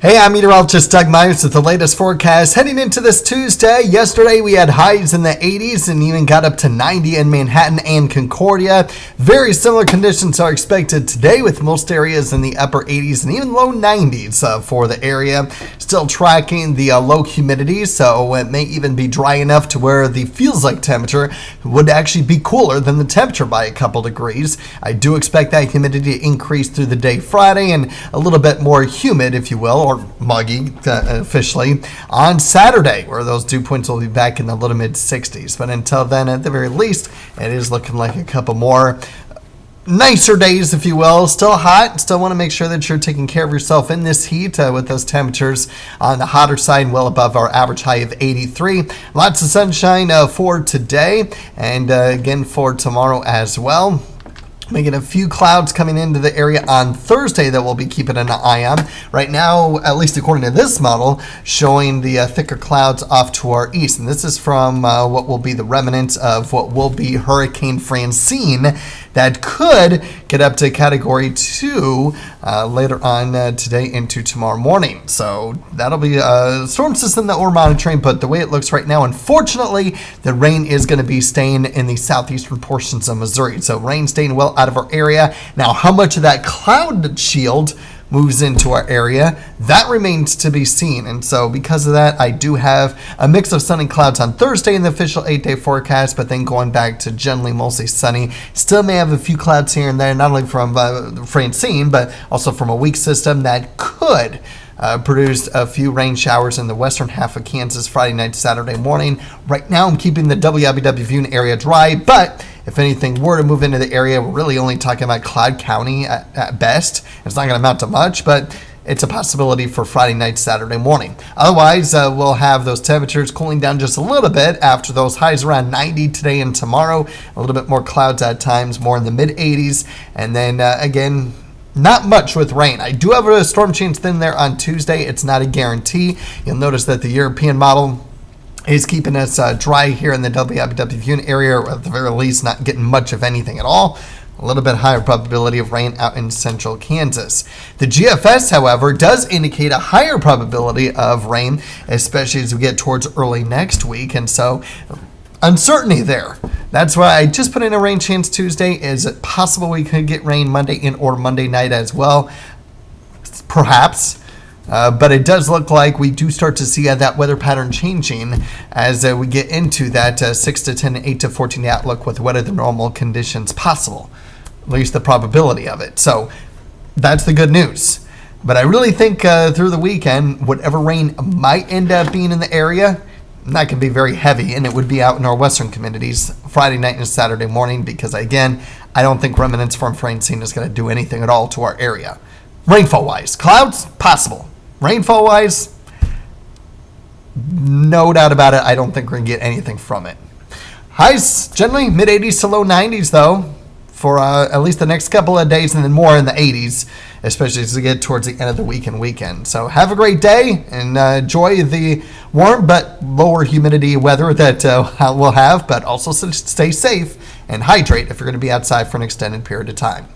Hey, I'm meteorologist Doug Myers with the latest forecast. Heading into this Tuesday, yesterday we had highs in the 80s and even got up to 90 in Manhattan and Concordia. Very similar conditions are expected today with most areas in the upper 80s and even low 90s for the area. Still tracking the low humidity, so it may even be dry enough to where the feels like temperature would actually be cooler than the temperature by a couple degrees. I do expect that humidity to increase through the day Friday and a little bit more humid, if you will, or muggy officially on Saturday, where those dew points will be back in the low to mid 60s. But until then, at the very least, it is looking like a couple more nicer days, if you will. Still hot. Still want to make sure that you're taking care of yourself in this heat with those temperatures on the hotter side, well above our average high of 83. Lots of sunshine for today and again for tomorrow as well. We get a few clouds coming into the area on Thursday that we'll be keeping an eye on. Right now, at least according to this model, showing the thicker clouds off to our east. And this is from what will be the remnants of what will be Hurricane Francine that could get up to Category 2 later on today into tomorrow morning. So that'll be a storm system that we're monitoring, but the way it looks right now, unfortunately, the rain is going to be staying in the southeastern portions of Missouri. So rain staying well out of our area. Now, how much of that cloud shield moves into our area, that remains to be seen. And so because of that, I do have a mix of sun and clouds on Thursday in the official 8-day forecast, but then going back to generally mostly sunny. Still may have a few clouds here and there, not only from Francine, but also from a weak system that could produce a few rain showers in the western half of Kansas Friday night, Saturday morning. Right now, I'm keeping the WIBW viewing area dry, but if anything were to move into the area, we're really only talking about Cloud County at best. It's not going to amount to much, but it's a possibility for Friday night, Saturday morning. Otherwise, we'll have those temperatures cooling down just a little bit after those highs around 90 today and tomorrow. A little bit more clouds at times, more in the mid 80s. And then again, not much with rain. I do have a storm chance in there on Tuesday. It's not a guarantee. You'll notice that the European model is keeping us dry here in the WIBW viewing area, or at the very least not getting much of anything at all. A little bit higher probability of rain out in central Kansas. The GFS, however, does indicate a higher probability of rain, especially as we get towards early next week. And so uncertainty there. That's why I just put in a rain chance Tuesday. Is it possible we could get rain Monday in or Monday night as well? Perhaps. But it does look like we do start to see that weather pattern changing as we get into that 6 to 10, 8 to 14 outlook with wetter than normal conditions possible, at least the probability of it. So that's the good news. But I really think through the weekend, whatever rain might end up being in the area, that can be very heavy, and it would be out in our western communities Friday night and Saturday morning because, again, I don't think remnants from Francine is going to do anything at all to our area. Rainfall-wise, clouds, possible. Rainfall-wise, no doubt about it, I don't think we're going to get anything from it. Highs, generally mid-80s to low 90s, though, for at least the next couple of days, and then more in the 80s, especially as we get towards the end of the week and weekend. So have a great day and enjoy the warm but lower humidity weather that we'll have, but also stay safe and hydrate if you're going to be outside for an extended period of time.